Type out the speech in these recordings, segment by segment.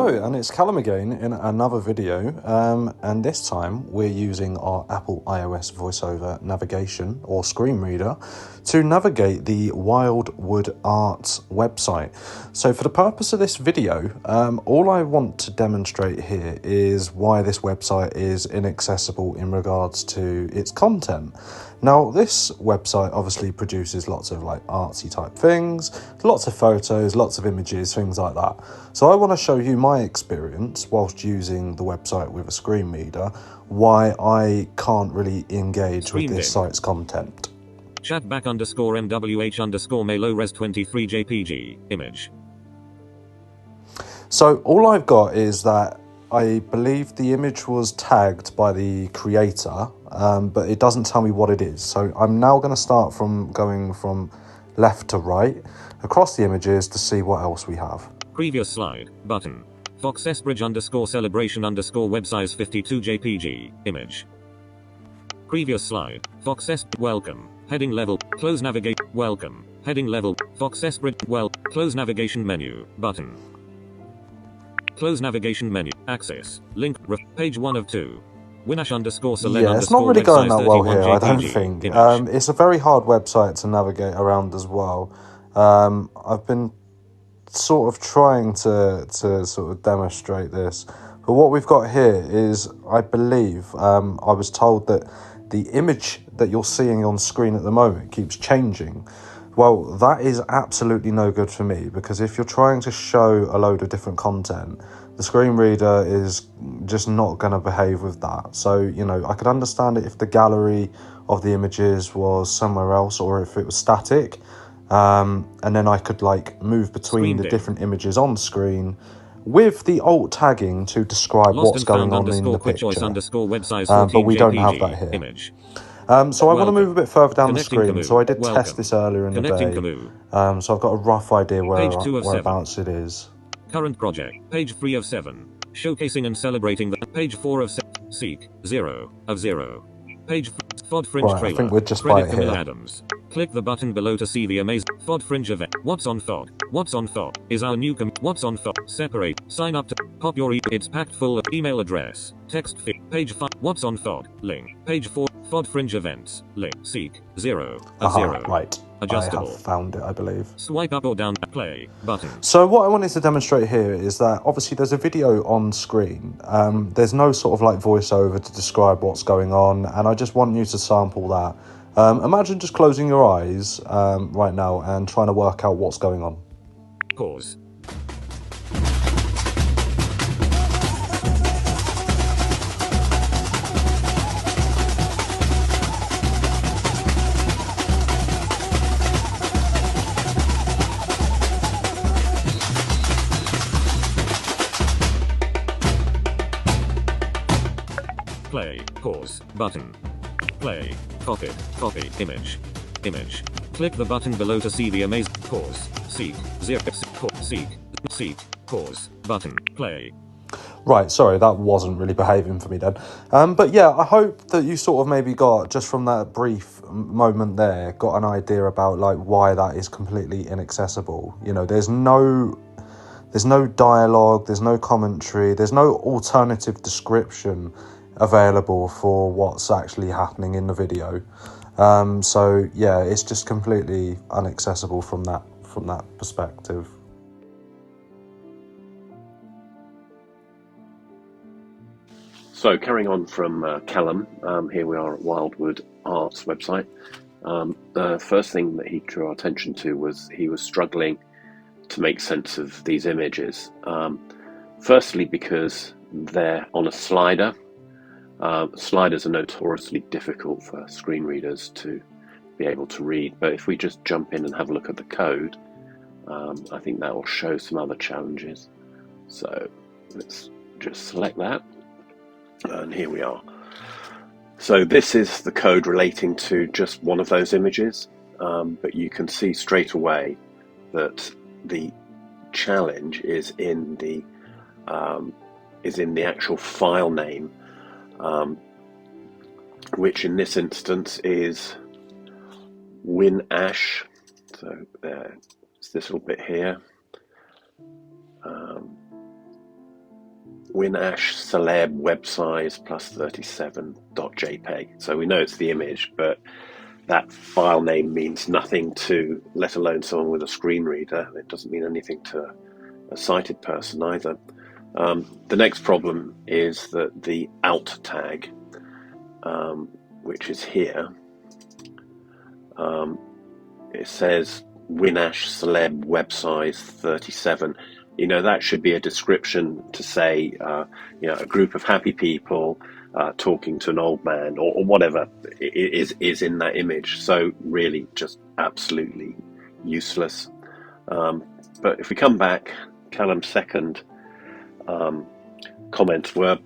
Hello, and it's Calum again in another video, and this time we're using our Apple iOS voiceover navigation or screen reader to navigate the Wildwood Arts website. So for the purpose of this video, all I want to demonstrate here is why this website is inaccessible in regards to its content. Now, this website obviously produces lots of like artsy type things, lots of photos, lots of images, things like that. So I want to show you my experience whilst using the website with a screen reader, why I can't really engage with this site's content. Chatback _MWH _Malo res 23 JPG image. So all I've got is that I believe the image was tagged by the creator, but it doesn't tell me what it is. So I'm now going to start from going from left to right across the images to see what else we have. Previous slide button. Fox Bridge _celebration _websize 52 JPG image. Previous slide. Fox welcome. Heading level. Close navigate. Welcome. Heading level. Fox Bridge. Close navigation menu button. Close navigation menu. Access. Link. Page 1 of 2. Winash _Selen Yeah, it's not really going that well here, I don't think. Image. It's a very hard website to navigate around as well. I've been sort of trying to sort of demonstrate this. But what we've got here is, I believe, I was told that the image that you're seeing on screen at the moment keeps changing. Well, that is absolutely no good for me, because if you're trying to show a load of different content, the screen reader is just not going to behave with that. So, you know, I could understand it if the gallery of the images was somewhere else, or if it was static, and then I could like move between the different images on screen with the alt tagging to describe what's going on in the picture. But we don't have that here. Image. So I want to move a bit further down the screen. So I did test this earlier in the day. So I've got a rough idea whereabouts it is. Current project. Page 3 of 7. Showcasing and celebrating the page 4 of 7. Seek 0 of 0. Page FOD Fringe trailer. I think we're just by here. Adams. Click the button below to see the amazing FOD Fringe event. What's on FOD? What's on FOD is our new What's on FOD? Separate. Sign up to pop your it's packed full of email address. Text fit. Page 5. What's on FOD? Link. Page 4. FOD Fringe events. Link. Seek 0 of 0. Right. Adjustable. I have found it, I believe. Swipe up or down. Play button. So what I wanted to demonstrate here is that obviously there's a video on screen. There's no sort of like voiceover to describe what's going on, and I just want you to sample that. Imagine just closing your eyes right now and trying to work out what's going on. Pause. Play, pause, button. Play, copy, image. Click the button below to see the amazing pause, seek, 0, seek, pause, button, play. Right, sorry, that wasn't really behaving for me then. But yeah, I hope that you sort of maybe got, just from that brief moment there, got an idea about like why that is completely inaccessible. You know, there's no dialogue, there's no commentary, there's no alternative description available for what's actually happening in the video. So yeah, it's just completely inaccessible from that perspective. So carrying on from Calum, here we are at Wildwood Arts website. The first thing that he drew our attention to was he was struggling to make sense of these images. Firstly, because they're on a slider. Sliders are notoriously difficult for screen readers to be able to read, but if we just jump in and have a look at the code, I think that will show some other challenges. So let's just select that, and here we are. So this is the code relating to just one of those images, but you can see straight away that the challenge is in the actual file name, which in this instance is Winash. So it's this little bit here. Winash celeb web size plus 37.jpg. So we know it's the image, but that file name means nothing to, let alone someone with a screen reader. It doesn't mean anything to a sighted person either. The next problem is that the alt tag, which is here, it says Winash celeb web size 37. That should be a description to say, a group of happy people talking to an old man, or whatever is in that image. So really just absolutely useless. But if we come back, Calum's second comments were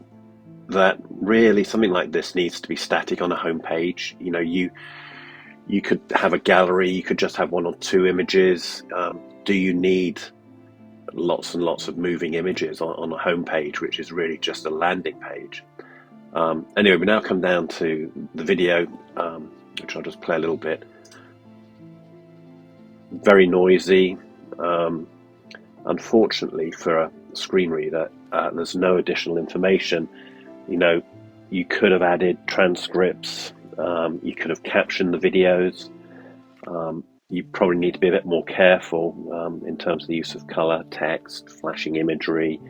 that really something like this needs to be static on a home page. You could have a gallery, you could just have one or two images. Do you need lots and lots of moving images on a home page, which is really just a landing page? Anyway, we now come down to the video, which I'll just play a little bit. Very noisy. Unfortunately for a screen reader, there's no additional information. You could have added transcripts, you could have captioned the videos. You probably need to be a bit more careful in terms of the use of color, text, flashing imagery,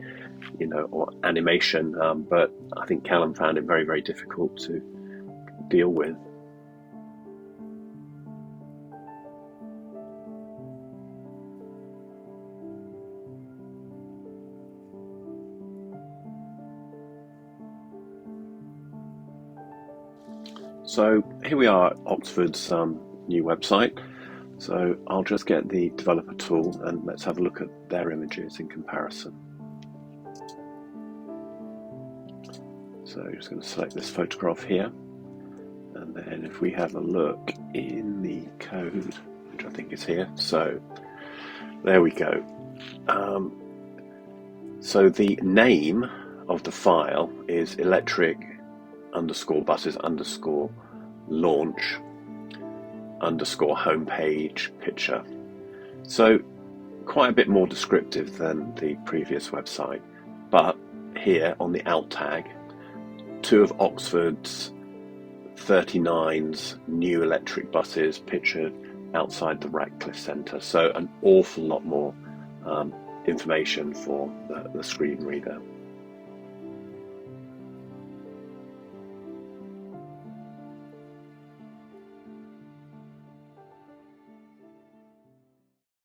or animation. But I think Calum found it very, very difficult to deal with. So here we are at Oxford's new website. So I'll just get the developer tool and let's have a look at their images in comparison. So I'm just going to select this photograph here, and then if we have a look in the code, which I think is here, so there we go. So the name of the file is electric_buses_launch_homepage picture. So quite a bit more descriptive than the previous website. But here on the alt tag, 2 of Oxford's 39's new electric buses pictured outside the Ratcliffe Centre. So an awful lot more information for the screen reader.